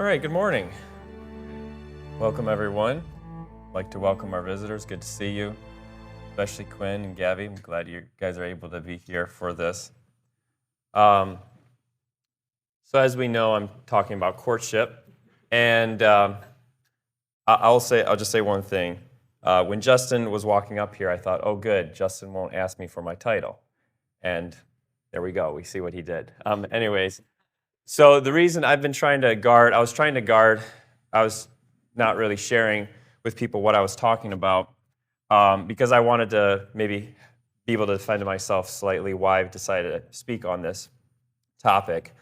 right, good morning. Welcome, everyone. I'd like to welcome our visitors. Good to see you, especially Quinn and Gabby. I'm glad you guys are able to be here for this. So as we know, I'm talking about courtship, and I'll just say one thing. When Justin was walking up here, I thought, oh, good, Justin won't ask me for my title, and there we go. We see what he did. Anyways. So the reason I've been trying to guard, I was not really sharing with people what I was talking about because I wanted to maybe be able to defend myself slightly why I've decided to speak on this topic.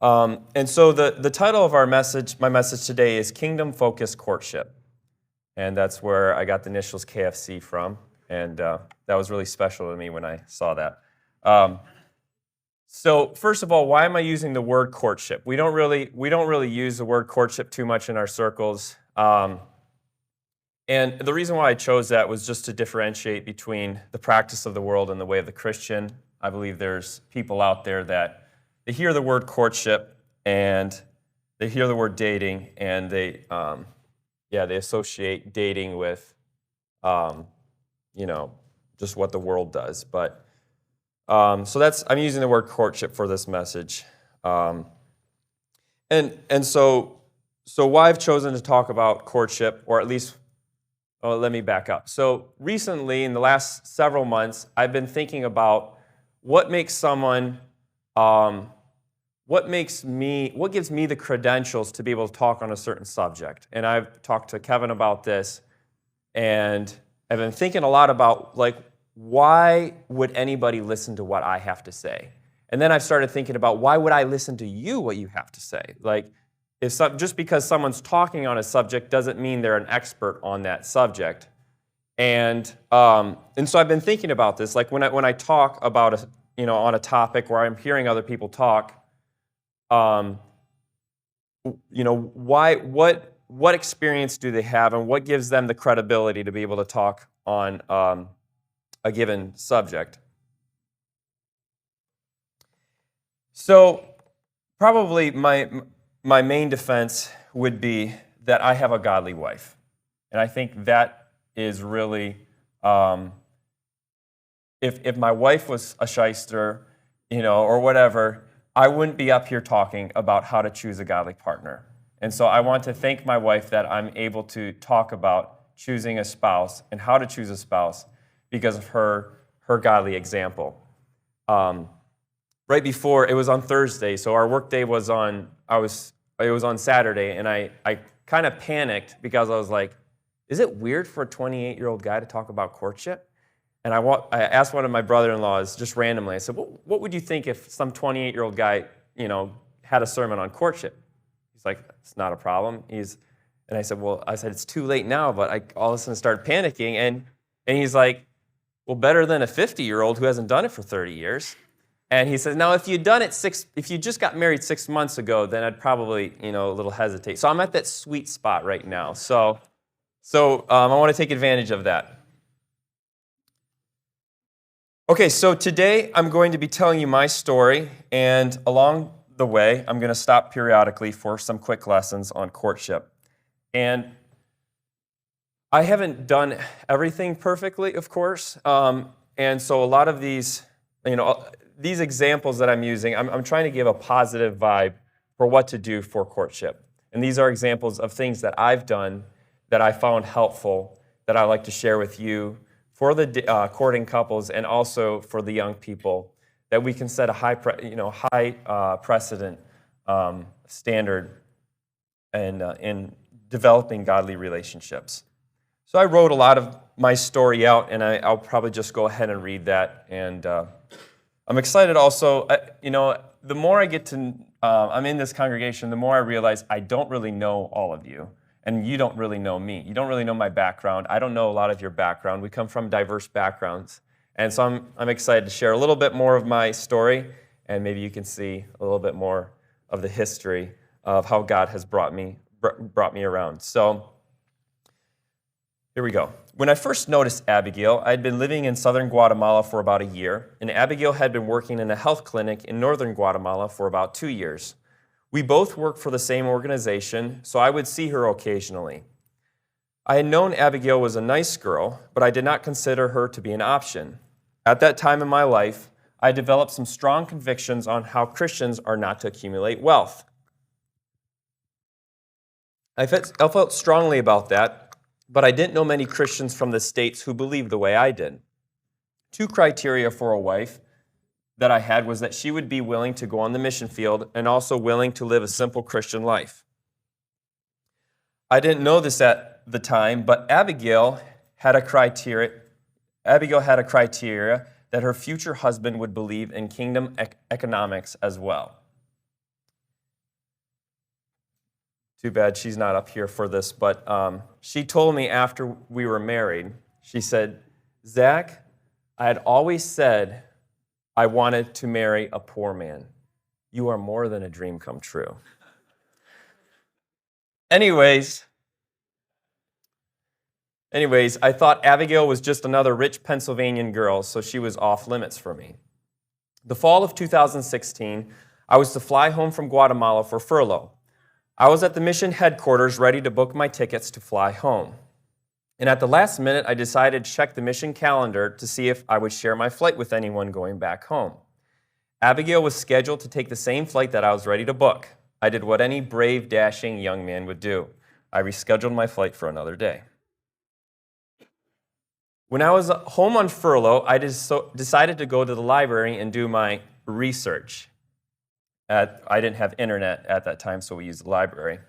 And so the title of my message today is Kingdom Focused Courtship. And that's where I got the initials KFC from. And that was really special to me when I saw that. So first of all, why am I using the word courtship? We don't really use the word courtship too much in our circles. And the reason why I chose that was just to differentiate between the practice of the world and the way of the Christian. I believe there's people out there that they hear the word courtship and they hear the word dating and they associate dating with, just what the world does. But so I'm using the word courtship for this message. And so why I've chosen to talk about courtship, or at least, let me back up. So recently, in the last several months, I've been thinking about what gives me the credentials to be able to talk on a certain subject. And I've talked to Kevin about this, and I've been thinking a lot about, why would anybody listen to what I have to say? And then I've started thinking about, why would I listen to you, what you have to say? Just because someone's talking on a subject doesn't mean they're an expert on that subject. And so I've been thinking about this. When I talk about on a topic where I'm hearing other people talk, what experience do they have, and what gives them the credibility to be able to talk on a given subject? So probably my main defense would be that I have a godly wife. And I think that is really, if my wife was a shyster, or whatever, I wouldn't be up here talking about how to choose a godly partner. And so I want to thank my wife that I'm able to talk about choosing a spouse and how to choose a spouse because of her godly example. Right before, it was on Thursday, so our work day was on Saturday, and I kind of panicked because I was like, is it weird for a 28-year-old guy to talk about courtship? And I asked one of my brother-in-laws just randomly, I said, what would you think if some 28-year-old guy, had a sermon on courtship? He's like, it's not a problem. And I said, it's too late now, but I all of a sudden started panicking, and he's like, well, better than a 50-year-old who hasn't done it for 30 years. And he says, now, if you just got married 6 months ago, then I'd probably, a little hesitate. So I'm at that sweet spot right now. So I want to take advantage of that. Okay, so today I'm going to be telling you my story, and along the way, I'm going to stop periodically for some quick lessons on courtship. And I haven't done everything perfectly, of course, and so a lot of these examples that I'm using, I'm trying to give a positive vibe for what to do for courtship. And these are examples of things that I've done that I found helpful that I like to share with you for the courting couples and also for the young people, that we can set a high precedent standard in developing godly relationships. So I wrote a lot of my story out, and I'll probably just go ahead and read that. And I'm excited also, the more I get to, I'm in this congregation, the more I realize I don't really know all of you, and you don't really know me. You don't really know my background. I don't know a lot of your background. We come from diverse backgrounds. And so I'm excited to share a little bit more of my story, and maybe you can see a little bit more of the history of how God has brought me around. So here we go. When I first noticed Abigail, I had been living in southern Guatemala for about a year, and Abigail had been working in a health clinic in northern Guatemala for about 2 years. We both worked for the same organization, so I would see her occasionally. I had known Abigail was a nice girl, but I did not consider her to be an option. At that time in my life, I developed some strong convictions on how Christians are not to accumulate wealth. I felt strongly about that, but I didn't know many Christians from the States who believed the way I did. 2 criteria for a wife that I had was that she would be willing to go on the mission field and also willing to live a simple Christian life. I didn't know this at the time, but Abigail had a criteria that her future husband would believe in kingdom economics as well. Too bad she's not up here for this, but she told me after we were married, she said, "Zach, I had always said I wanted to marry a poor man. You are more than a dream come true." Anyways, I thought Abigail was just another rich Pennsylvanian girl, so she was off limits for me. The fall of 2016, I was to fly home from Guatemala for furlough. I was at the mission headquarters ready to book my tickets to fly home. And at the last minute, I decided to check the mission calendar to see if I would share my flight with anyone going back home. Abigail was scheduled to take the same flight that I was ready to book. I did what any brave, dashing young man would do. I rescheduled my flight for another day. When I was home on furlough, I decided to go to the library and do my research. I didn't have internet at that time, so we used the library.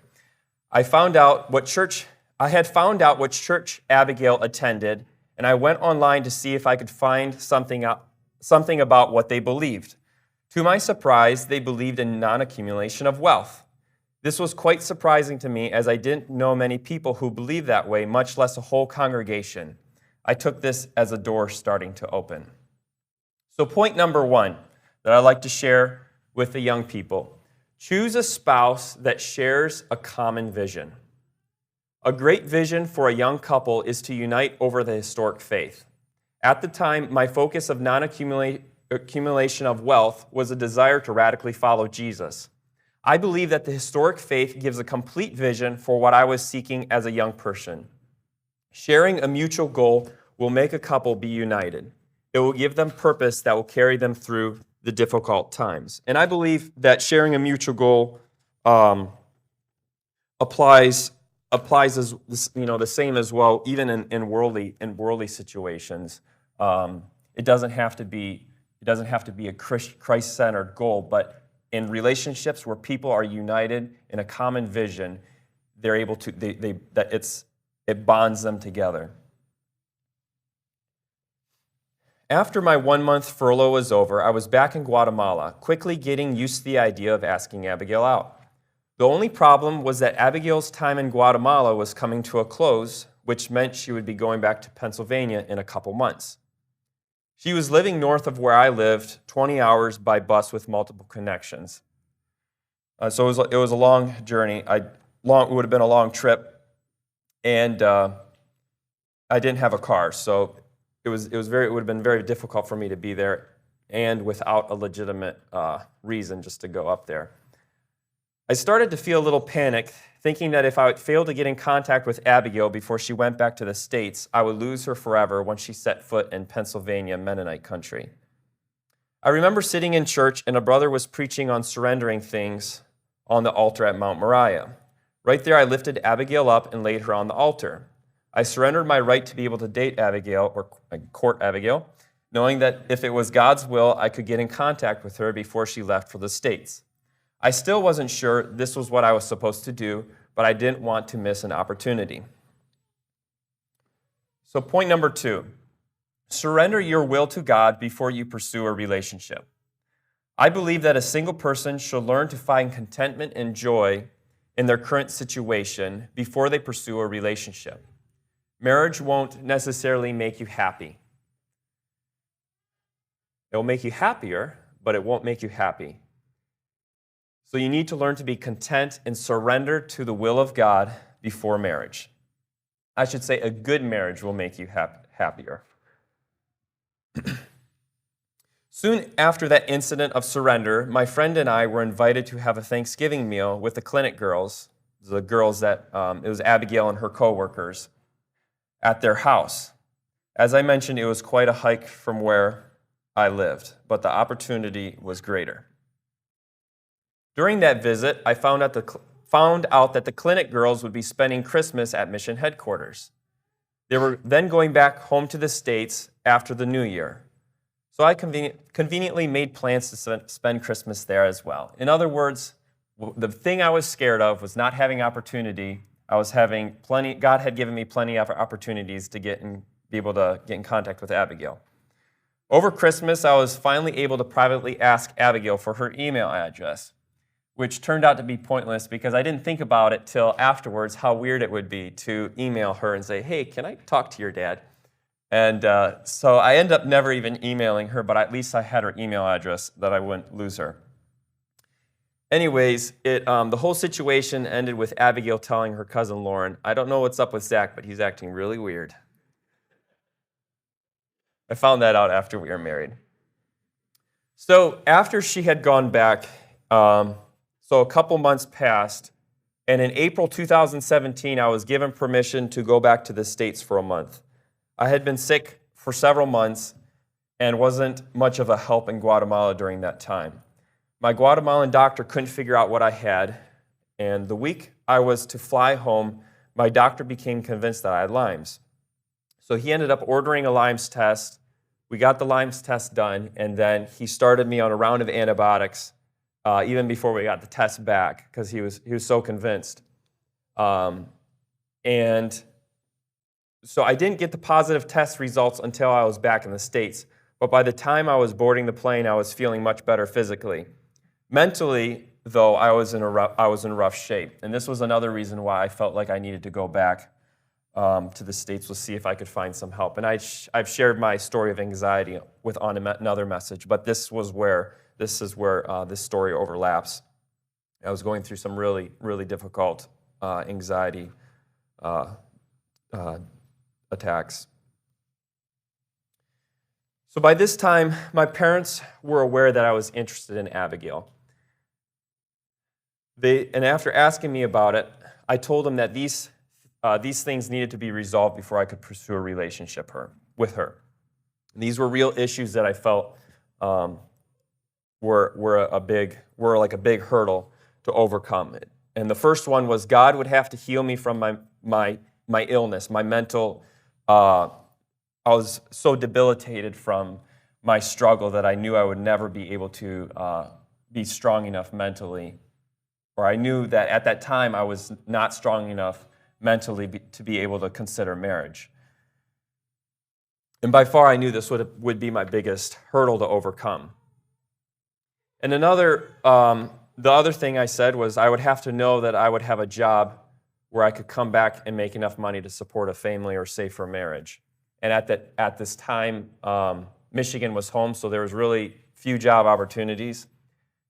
I had found out what church Abigail attended, and I went online to see if I could find something about what they believed. To my surprise, they believed in non-accumulation of wealth. This was quite surprising to me, as I didn't know many people who believed that way, much less a whole congregation. I took this as a door starting to open. So point number 1 that I'd like to share with the young people: choose a spouse that shares a common vision. A great vision for a young couple is to unite over the historic faith. At the time, my focus of non-accumulation of wealth was a desire to radically follow Jesus. I believe that the historic faith gives a complete vision for what I was seeking as a young person. Sharing a mutual goal will make a couple be united. It will give them purpose that will carry them through the difficult times. And I believe that sharing a mutual goal applies as the same as well, even in worldly situations. It doesn't have to be a Christ-centered goal, but in relationships where people are united in a common vision, they're able to it bonds them together. After my 1-month furlough was over, I was back in Guatemala, quickly getting used to the idea of asking Abigail out. The only problem was that Abigail's time in Guatemala was coming to a close, which meant she would be going back to Pennsylvania in a couple months. She was living north of where I lived, 20 hours by bus with multiple connections. So it was a long journey. It would have been a long trip, and I didn't have a car, so it would have been very difficult for me to be there, and without a legitimate reason just to go up there. I started to feel a little panicked, thinking that if I would fail to get in contact with Abigail before she went back to the States, I would lose her forever once she set foot in Pennsylvania Mennonite country. I remember sitting in church, and a brother was preaching on surrendering things on the altar at Mount Moriah. Right there, I lifted Abigail up and laid her on the altar. I surrendered my right to be able to date Abigail or court Abigail, knowing that if it was God's will, I could get in contact with her before she left for the States. I still wasn't sure this was what I was supposed to do, but I didn't want to miss an opportunity. So point number 2, surrender your will to God before you pursue a relationship. I believe that a single person should learn to find contentment and joy in their current situation before they pursue a relationship. Marriage won't necessarily make you happy. It will make you happier, but it won't make you happy. So you need to learn to be content and surrender to the will of God before marriage. I should say a good marriage will make you happier. Soon after that incident of surrender, my friend and I were invited to have a Thanksgiving meal with the clinic girls, the girls that, it was Abigail and her coworkers, at their house. As I mentioned, it was quite a hike from where I lived, but the opportunity was greater. During that visit, I found out that the clinic girls would be spending Christmas at mission headquarters. They were then going back home to the States after the New Year. So I conveniently made plans to spend Christmas there as well. In other words, the thing I was scared of was not having opportunity. God had given me plenty of opportunities to be able to get in contact with Abigail. Over Christmas, I was finally able to privately ask Abigail for her email address, which turned out to be pointless because I didn't think about it till afterwards how weird it would be to email her and say, hey, can I talk to your dad? And so I ended up never even emailing her, but at least I had her email address that I wouldn't lose her. Anyways, the whole situation ended with Abigail telling her cousin Lauren, I don't know what's up with Zach, but he's acting really weird. I found that out after we were married. So after she had gone back, so a couple months passed, and in April 2017, I was given permission to go back to the States for a month. I had been sick for several months and wasn't much of a help in Guatemala during that time. My Guatemalan doctor couldn't figure out what I had, and the week I was to fly home, my doctor became convinced that I had Lyme's. So he ended up ordering a Lyme's test. We got the Lyme's test done, and then he started me on a round of antibiotics even before we got the test back because he was so convinced. And so I didn't get the positive test results until I was back in the States. But by the time I was boarding the plane, I was feeling much better physically. Mentally, though, I was in rough shape. And this was another reason why I felt like I needed to go back to the States to see if I could find some help. And I've shared my story of anxiety on another message, but this is where this story overlaps. I was going through some really, really difficult anxiety attacks. So by this time, my parents were aware that I was interested in Abigail. And after asking me about it, I told them that these things needed to be resolved before I could pursue a relationship with her. And these were real issues that I felt were like a big hurdle to overcome. And the first one was God would have to heal me from my illness, my mental. I was so debilitated from my struggle that I knew I would never be able to be strong enough mentally, or I knew that at that time I was not strong enough mentally to be able to consider marriage. And by far I knew this would be my biggest hurdle to overcome. And the other thing I said was I would have to know that I would have a job where I could come back and make enough money to support a family or save for marriage. And at this time, Michigan was home, so there was really few job opportunities.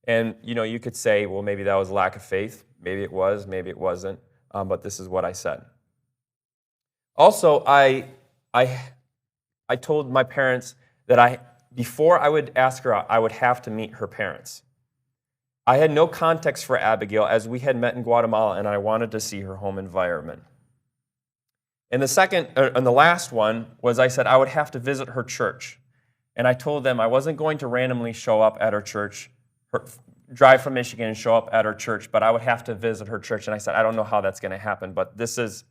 And you could say, well, maybe that was lack of faith. Maybe it was, maybe it wasn't. But this is what I said. Also, I told my parents that before I would ask her out, I would have to meet her parents. I had no context for Abigail as we had met in Guatemala, and I wanted to see her home environment. And the last one was I said I would have to visit her church. And I told them I wasn't going to randomly show up at her church, drive from Michigan and show up at her church, but I would have to visit her church. And I said, I don't know how that's going to happen, but this is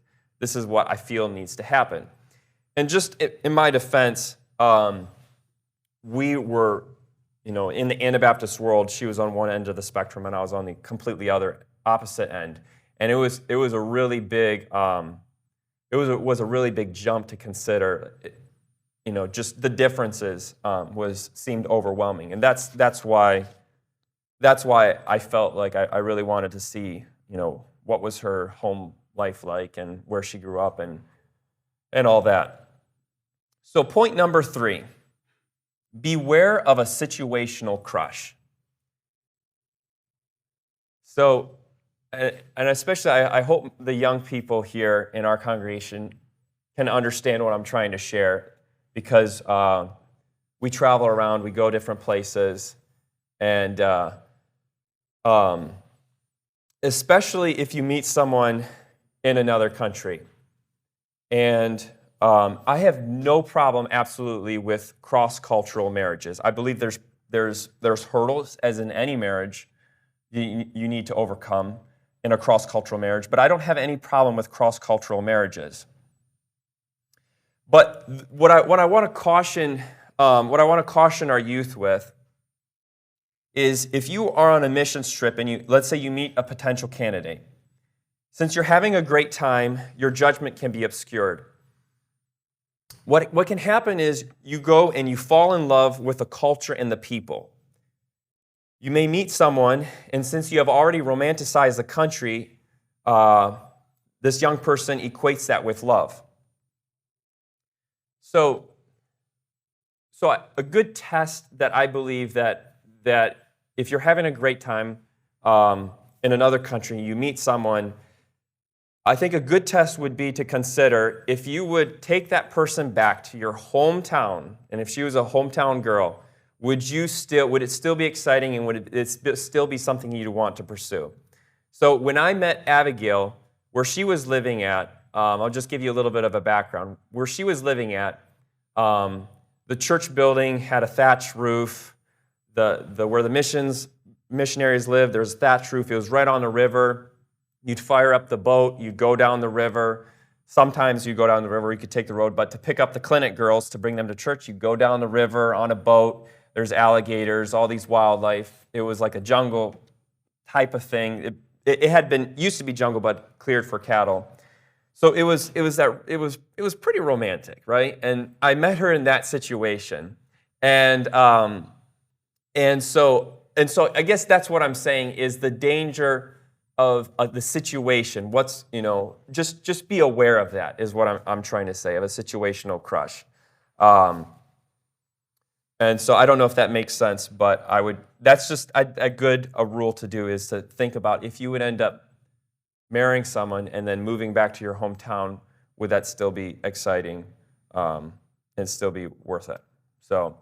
what I feel needs to happen. And just in my defense, we were, in the Anabaptist world, she was on one end of the spectrum and I was on the completely opposite end. And it was a really big, it was a really big jump to consider. Just the differences seemed overwhelming, and that's why I felt like I really wanted to see, what was her home life like and where she grew up and all that. So point number 3, beware of a situational crush. So, and especially I hope the young people here in our congregation can understand what I'm trying to share, because we travel around, we go different places, and especially if you meet someone in another country. And I have no problem, absolutely, with cross-cultural marriages. I believe there's hurdles, as in any marriage, you need to overcome in a cross-cultural marriage. But I don't have any problem with cross-cultural marriages. But what I want to caution our youth with is, if you are on a missions trip and let's say you meet a potential candidate, since you're having a great time, your judgment can be obscured. What can happen is you go and you fall in love with the culture and the people. You may meet someone, and since you have already romanticized the country, this young person equates that with love. So a good test that I believe that if you're having a great time in another country, you meet someone, I think a good test would be to consider if you would take that person back to your hometown, and if she was a hometown girl, would it still be exciting, and would it still be something you'd want to pursue? So when I met Abigail, where she was living at, I'll just give you a little bit of a background. Where she was living at, the church building had a thatched roof. Where the missionaries lived, there was a thatched roof. It was right on the river. You'd fire up the boat. You'd go down the river. Sometimes you go down the river. You could take the road. But to pick up the clinic girls to bring them to church, you go down the river on a boat. There's alligators, all these wildlife. It was like a jungle type of thing. It used to be jungle, but cleared for cattle. So it was pretty romantic, right? And I met her in that situation, and so I guess that's what I'm saying is the danger of the situation. Just be aware of that is what I'm trying to say, of a situational crush. And so I don't know if that makes sense, but that's just a rule to do, is to think about if you would end up marrying someone and then moving back to your hometown, would that still be exciting and still be worth it? So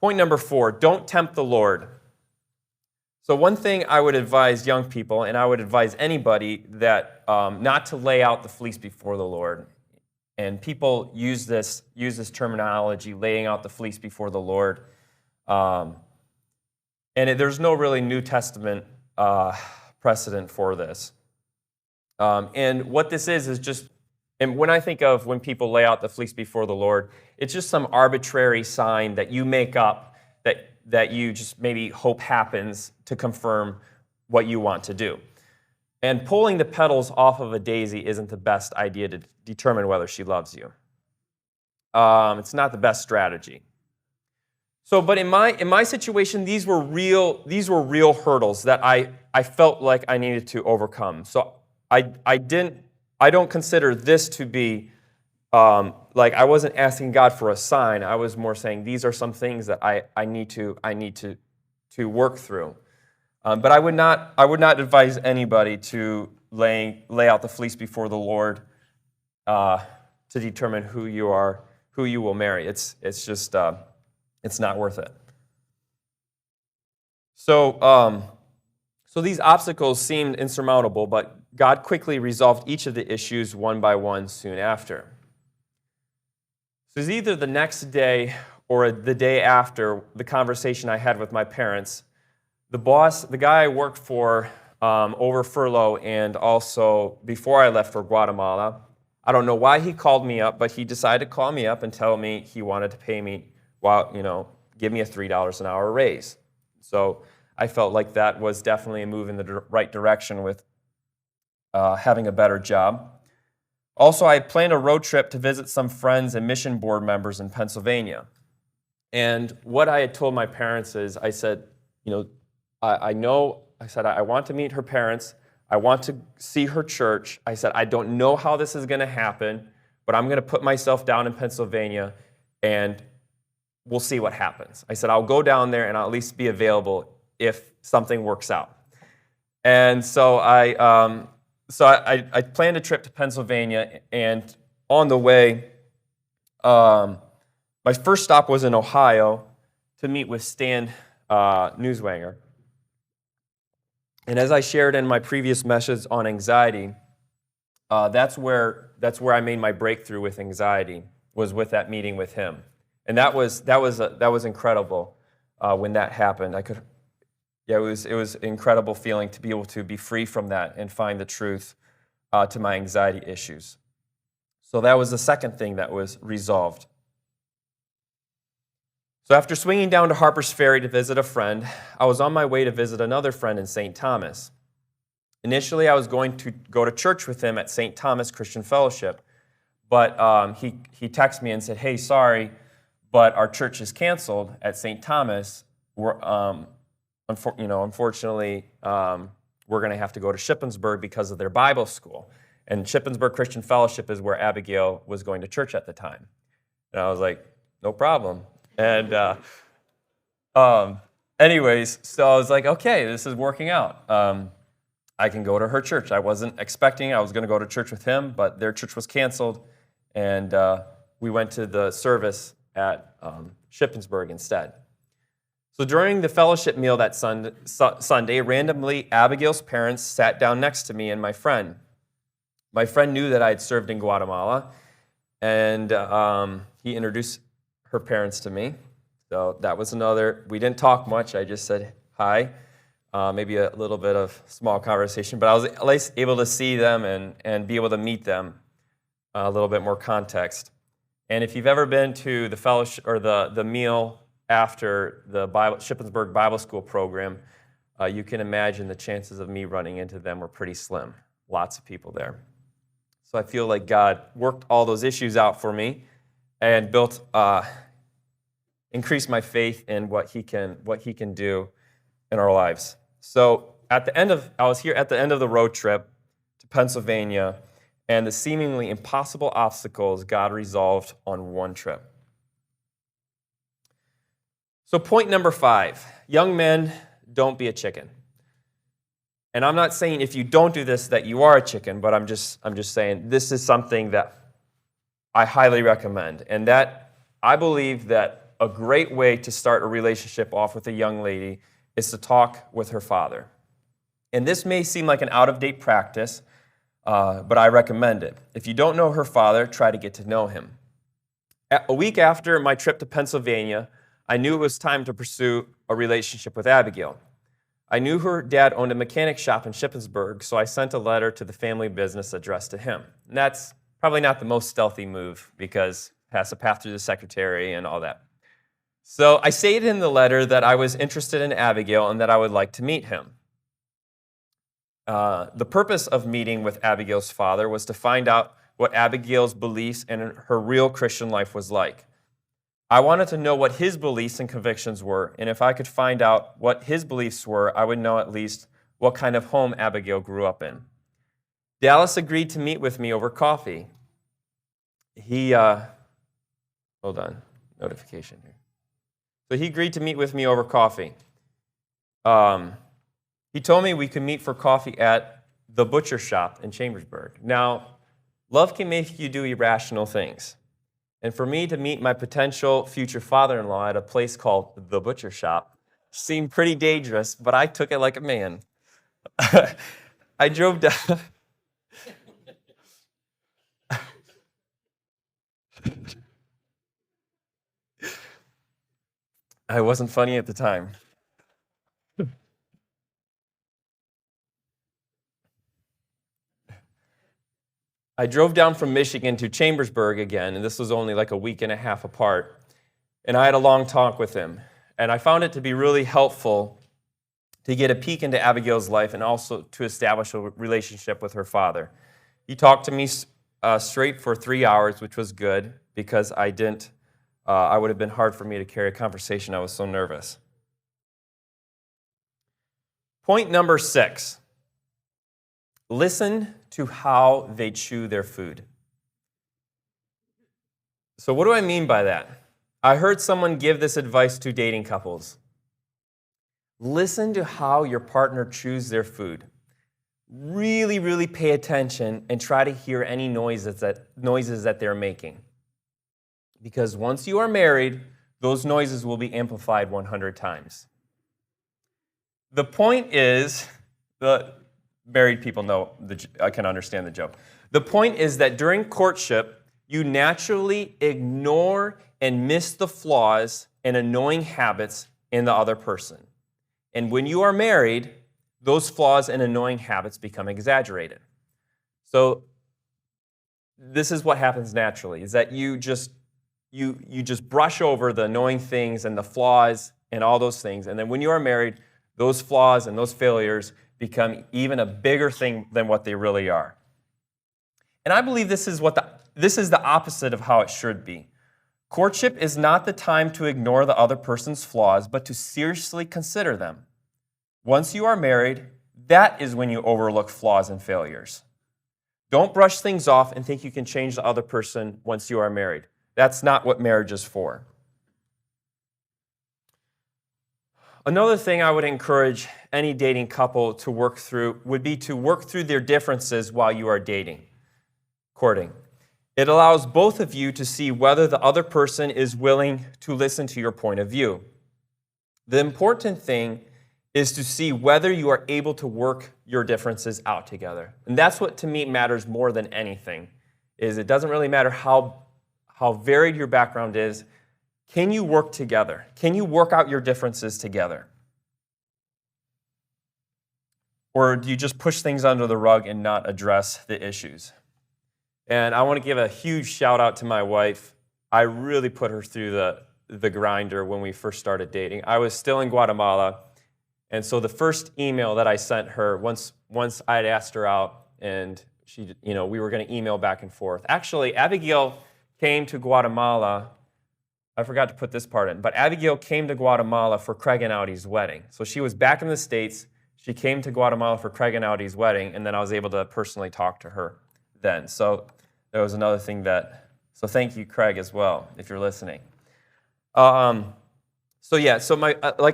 point number 4, don't tempt the Lord. So one thing I would advise young people, and I would advise anybody, that not to lay out the fleece before the Lord. And people use this terminology, laying out the fleece before the Lord. There's no really New Testament precedent for this. And what this is just, and when I think of when people lay out the fleece before the Lord, it's just some arbitrary sign that you make up that you just maybe hope happens to confirm what you want to do. And pulling the petals off of a daisy isn't the best idea to determine whether she loves you. It's not the best strategy. So, but in my situation, these were real hurdles that I felt like I needed to overcome. So I don't consider this to be like I wasn't asking God for a sign. I was more saying these are some things that I need to work through. But I would not advise anybody to lay out the fleece before the Lord to determine who you will marry. It's just it's not worth it. So these obstacles seemed insurmountable, but God quickly resolved each of the issues one by one soon after. So it was either the next day or the day after the conversation I had with my parents. The guy I worked for over furlough, and also before I left for Guatemala, I don't know why he called me up, but he decided to call me up and tell me he wanted to pay me, give me a $3 an hour raise. So I felt like that was definitely a move in the right direction with having a better job. Also, I planned a road trip to visit some friends and mission board members in Pennsylvania. And what I had told my parents is, I said, I want to meet her parents. I want to see her church. I said, I don't know how this is going to happen, but I'm going to put myself down in Pennsylvania, and we'll see what happens. I said, I'll go down there, and I'll at least be available if something works out. And so I planned a trip to Pennsylvania, and on the way, My first stop was in Ohio to meet with Stan Newswanger. And as I shared in my previous message on anxiety, that's where I made my breakthrough with anxiety, was with that meeting with him. And that was incredible when that happened. It was an incredible feeling to be able to be free from that and find the truth to my anxiety issues. So that was the second thing that was resolved. So after swinging down to Harper's Ferry to visit a friend, I was on my way to visit another friend in St. Thomas. Initially, I was going to go to church with him at St. Thomas Christian Fellowship, but he texted me and said, "Hey, sorry, but our church is canceled at St. Thomas. Unfortunately, we're going to have to go to Shippensburg because of their Bible school." And Shippensburg Christian Fellowship is where Abigail was going to church at the time. And I was like, "No problem." And anyways, so I was like, "Okay, this is working out. I can go to her church." I wasn't expecting I was going to go to church with him, but their church was canceled, and we went to the service at Shippensburg instead. So during the fellowship meal that Sunday, randomly, Abigail's parents sat down next to me and my friend. My friend knew that I had served in Guatemala, and he introduced her parents to me. So that was we didn't talk much. I just said hi. Maybe a little bit of small conversation, but I was at least able to see them and be able to meet them, a little bit more context. And if you've ever been to the fellowship or the meal after the Shippensburg Bible School program, you can imagine the chances of me running into them were pretty slim. Lots of people there. So I feel like God worked all those issues out for me and increased my faith in what He can do in our lives. So I was here at the end of the road trip to Pennsylvania, and the seemingly impossible obstacles God resolved on one trip. So point number 5, young men, don't be a chicken. And I'm not saying if you don't do this that you are a chicken, but I'm just saying this is something that I highly recommend, and that I believe that a great way to start a relationship off with a young lady is to talk with her father. And this may seem like an out-of-date practice, but I recommend it. If you don't know her father, try to get to know him. A week after my trip to Pennsylvania, I knew it was time to pursue a relationship with Abigail. I knew her dad owned a mechanic shop in Shippensburg, so I sent a letter to the family business addressed to him. And that's probably not the most stealthy move because it has to pass through the secretary and all that. So I stated in the letter that I was interested in Abigail and that I would like to meet him. The purpose of meeting with Abigail's father was to find out what Abigail's beliefs and her real Christian life was like. I wanted to know what his beliefs and convictions were, and if I could find out what his beliefs were, I would know at least what kind of home Abigail grew up in. Dallas agreed to meet with me over coffee. Hold on, notification here. So he agreed to meet with me over coffee. He told me we could meet for coffee at the butcher shop in Chambersburg. Now, love can make you do irrational things. And for me to meet my potential future father-in-law at a place called the butcher shop seemed pretty dangerous, but I took it like a man. I drove down. I wasn't funny at the time. I drove down from Michigan to Chambersburg again, and this was only like a week and a half apart. And I had a long talk with him. And I found it to be really helpful to get a peek into Abigail's life and also to establish a relationship with her father. He talked to me straight for 3 hours, which was good because I would have been hard for me to carry a conversation. I was so nervous. Point number 6. Listen to how they chew their food. So what do I mean by that? I heard someone give this advice to dating couples. Listen to how your partner chews their food. Really, really pay attention and try to hear any noises that they're making. Because once you are married, those noises will be amplified 100 times. The point is, the married people know, I can understand the joke. The point is that during courtship, you naturally ignore and miss the flaws and annoying habits in the other person. And when you are married, those flaws and annoying habits become exaggerated. So this is what happens naturally, is that you just brush over the annoying things and the flaws and all those things. And then when you are married, those flaws and those failures become even a bigger thing than what they really are. And I believe this is the opposite of how it should be. Courtship is not the time to ignore the other person's flaws, but to seriously consider them. Once you are married, that is when you overlook flaws and failures. Don't brush things off and think you can change the other person once you are married. That's not what marriage is for. Another thing I would encourage any dating couple to work through would be to work through their differences while you are courting. It allows both of you to see whether the other person is willing to listen to your point of view. The important thing is to see whether you are able to work your differences out together. And that's what to me matters more than anything, is it doesn't really matter how varied your background is. Can you work together? Can you work out your differences together? Or do you just push things under the rug and not address the issues? And I want to give a huge shout out to my wife. I really put her through the grinder when we first started dating. I was still in Guatemala, and so the first email that I sent her, once I had asked her out, and we were going to email back and forth. Actually, Abigail came to Guatemala. I forgot to put this part in, but Abigail came to Guatemala for Craig and Audi's wedding. So she was back in the States. She came to Guatemala for Craig and Audi's wedding, and then I was able to personally talk to her then. So there was another thing so thank you, Craig, as well, if you're listening. Like I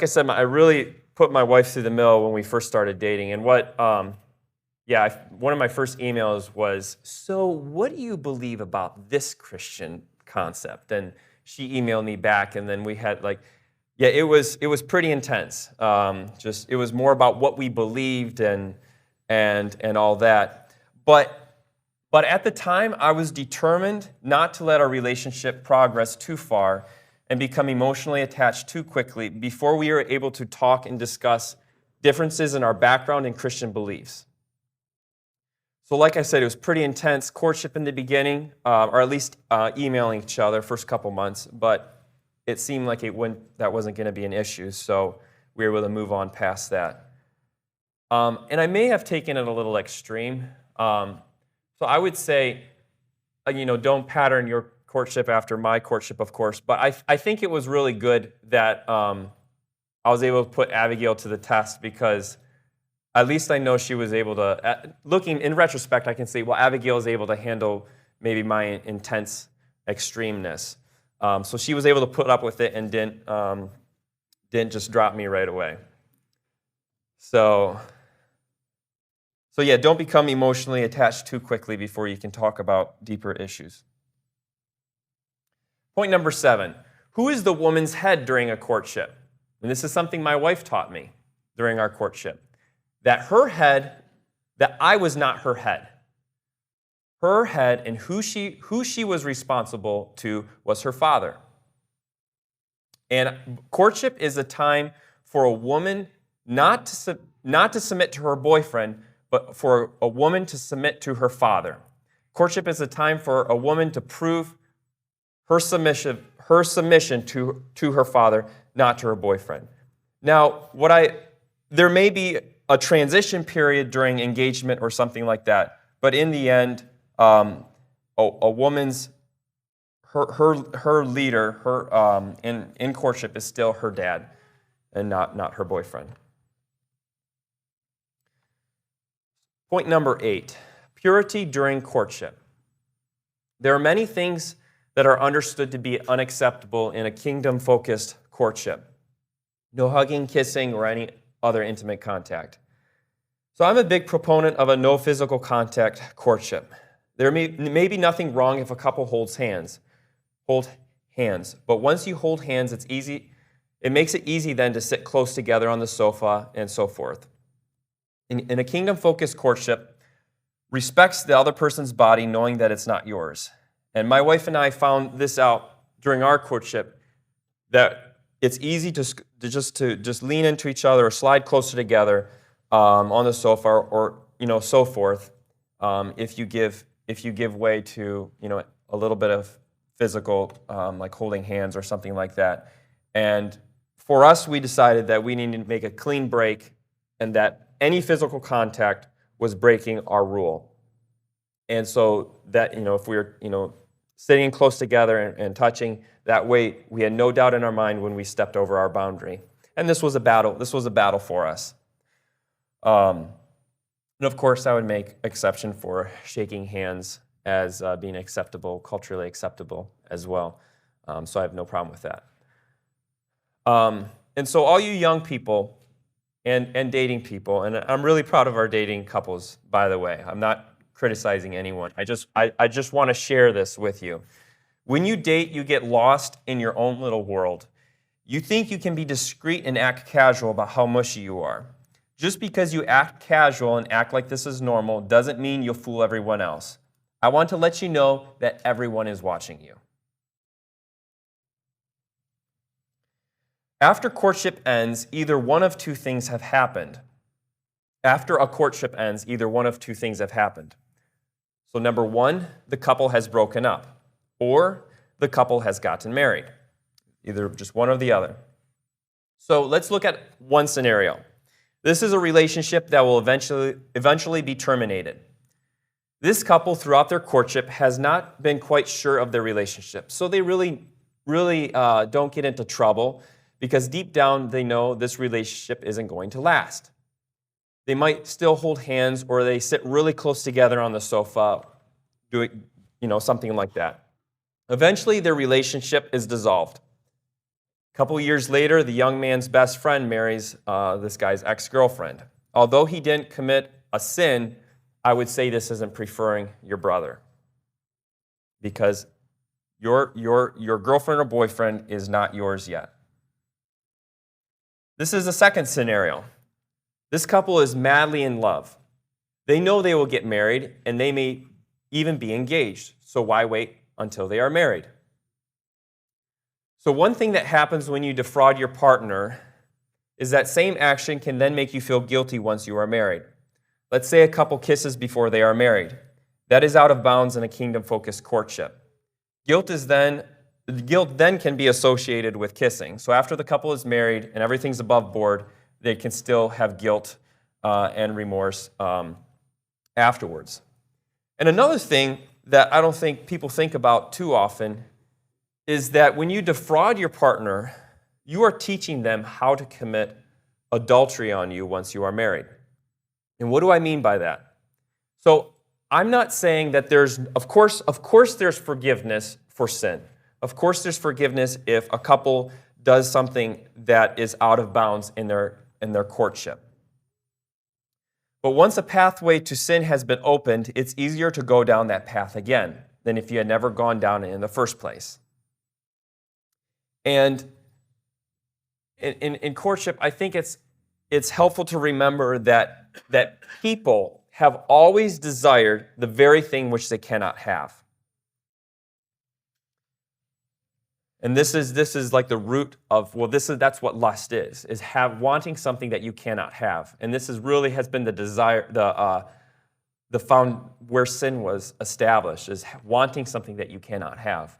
said, I really put my wife through the mill when we first started dating. And one of my first emails was, so what do you believe about this Christian concept? And she emailed me back, and then we had it was pretty intense. It was more about what we believed and all that. But at the time, I was determined not to let our relationship progress too far and become emotionally attached too quickly before we were able to talk and discuss differences in our background and Christian beliefs. So like I said, it was pretty intense courtship in the beginning, or at least emailing each other first couple months, but it seemed like that wasn't going to be an issue, so we were able to move on past that. And I may have taken it a little extreme. So I would say, don't pattern your courtship after my courtship, of course, but I think it was really good that I was able to put Abigail to the test, because at least I know she was able to, looking in retrospect, I can say, well, Abigail was able to handle maybe my intense extremeness. So she was able to put up with it and didn't just drop me right away. So yeah, don't become emotionally attached too quickly before you can talk about deeper issues. Point number 7, who is the woman's head during a courtship? And this is something my wife taught me during our courtship. That I was not her head. Her head and who she was responsible to was her father. And courtship is a time for a woman not to submit to her boyfriend, but for a woman to submit to her father. Courtship is a time for a woman to prove her submission to her father, not to her boyfriend. Now, there may be a transition period during engagement or something like that, but in the end, a woman's her leader in courtship is still her dad and not her boyfriend. Point number 8, purity during courtship. There are many things that are understood to be unacceptable in a kingdom-focused courtship. No hugging, kissing, or any other intimate contact. So I'm a big proponent of a no physical contact courtship. There may be nothing wrong if a couple holds hands. But once you hold hands, it's easy. It makes it easy then to sit close together on the sofa and so forth. In a kingdom-focused courtship, respects the other person's body knowing that it's not yours. And my wife and I found this out during our courtship, that it's easy to just lean into each other or slide closer together on the sofa or so forth if you give way to a little bit of physical like holding hands or something like that. And for us, we decided that we needed to make a clean break and that any physical contact was breaking our rule. And so that, if we were, sitting close together and touching that way, we had no doubt in our mind when we stepped over our boundary. And this was a battle. This was a battle for us. And of course, I would make exception for shaking hands as being acceptable, culturally acceptable as well. So I have no problem with that. And so all you young people and dating people, and I'm really proud of our dating couples, by the way. I'm not criticizing anyone. I just want to share this with you. When you date, you get lost in your own little world. You think you can be discreet and act casual about how mushy you are. Just because you act casual and act like this is normal doesn't mean you'll fool everyone else. I want to let you know that everyone is watching you. After courtship ends, either one of two things have happened. After a courtship ends, either one of two things have happened. So number one, the couple has broken up, or the couple has gotten married. Either just one or the other. So let's look at one scenario. This is a relationship that will eventually be terminated. This couple, throughout their courtship, has not been quite sure of their relationship. So they really don't get into trouble because deep down they know this relationship isn't going to last. They might still hold hands or they sit really close together on the sofa, doing something like that. Eventually their relationship is dissolved. A couple years later, the young man's best friend marries this guy's ex-girlfriend. Although he didn't commit a sin, I would say this isn't preferring your brother, because your girlfriend or boyfriend is not yours yet. This is the second scenario. This couple is madly in love. They know they will get married, and they may even be engaged. So why wait until they are married? So one thing that happens when you defraud your partner is that same action can then make you feel guilty once you are married. Let's say a couple kisses before they are married. That is out of bounds in a kingdom-focused courtship. Guilt then can be associated with kissing. So after the couple is married and everything's above board, they can still have guilt and remorse afterwards. And another thing that I don't think people think about too often is that when you defraud your partner, you are teaching them how to commit adultery on you once you are married. And what do I mean by that? So I'm not saying that of course there's forgiveness for sin. Of course there's forgiveness if a couple does something that is out of bounds in their courtship. But once a pathway to sin has been opened, it's easier to go down that path again than if you had never gone down it in the first place. And in courtship, I think it's helpful to remember that people have always desired the very thing which they cannot have. And this is like the root of, that's what lust is wanting something that you cannot have. And this really has been the desire, the found where sin was established, is wanting something that you cannot have.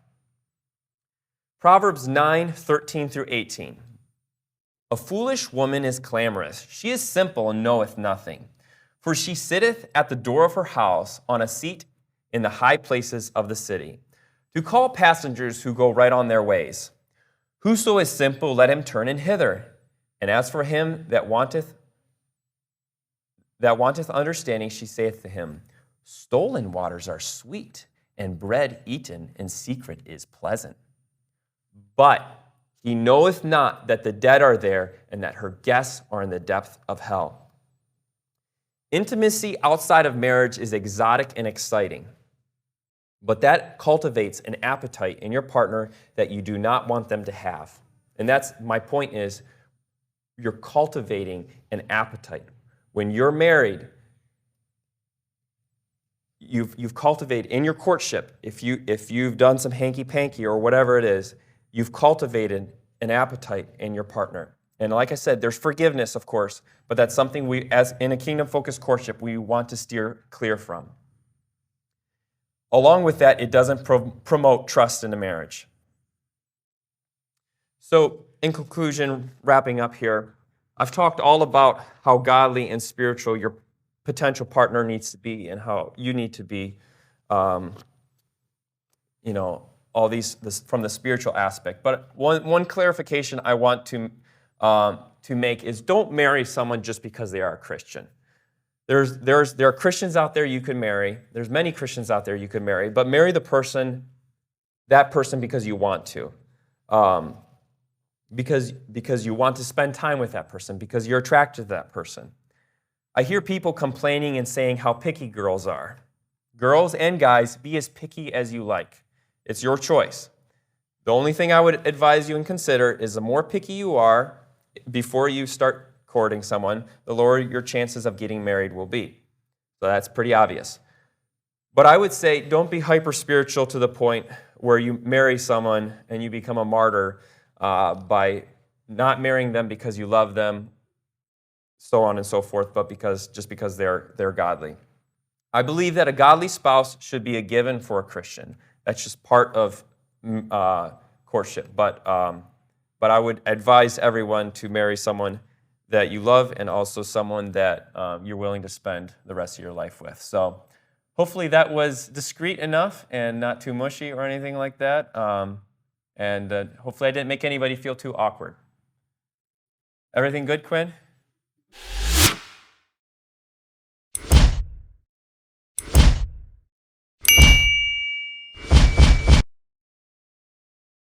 Proverbs 9:13 through 18. A foolish woman is clamorous. She is simple and knoweth nothing. For she sitteth at the door of her house on a seat in the high places of the city, to call passengers who go right on their ways. Whoso is simple, let him turn in hither. And as for him that wanteth understanding, she saith to him, stolen waters are sweet, and bread eaten in secret is pleasant. But he knoweth not that the dead are there, and that her guests are in the depth of hell. Intimacy outside of marriage is exotic and exciting. But that cultivates an appetite in your partner that you do not want them to have. And that's my point is, you're cultivating an appetite. When you're married, you've cultivated in your courtship, if you've done some hanky-panky or whatever it is, you've cultivated an appetite in your partner. And like I said, there's forgiveness, of course, but that's something we, as in a kingdom-focused courtship, we want to steer clear from. Along with that, it doesn't promote trust in a marriage. So, in conclusion, wrapping up here, I've talked all about how godly and spiritual your potential partner needs to be and how you need to be, all this from the spiritual aspect. But one clarification I want to make is, don't marry someone just because they are a Christian. There are Christians out there you can marry. There's many Christians out there you can marry, but marry that person because you want to. Because you want to spend time with that person, because you're attracted to that person. I hear people complaining and saying how picky girls are. Girls and guys, be as picky as you like. It's your choice. The only thing I would advise you and consider is the more picky you are before you start courting someone, the lower your chances of getting married will be. So that's pretty obvious. But I would say don't be hyper-spiritual to the point where you marry someone and you become a martyr by not marrying them because you love them, so on and so forth, but just because they're godly. I believe that a godly spouse should be a given for a Christian. That's just part of courtship. But I would advise everyone to marry someone that you love and also someone that you're willing to spend the rest of your life with. So hopefully that was discreet enough and not too mushy or anything like that. And hopefully I didn't make anybody feel too awkward. Everything good, Quinn?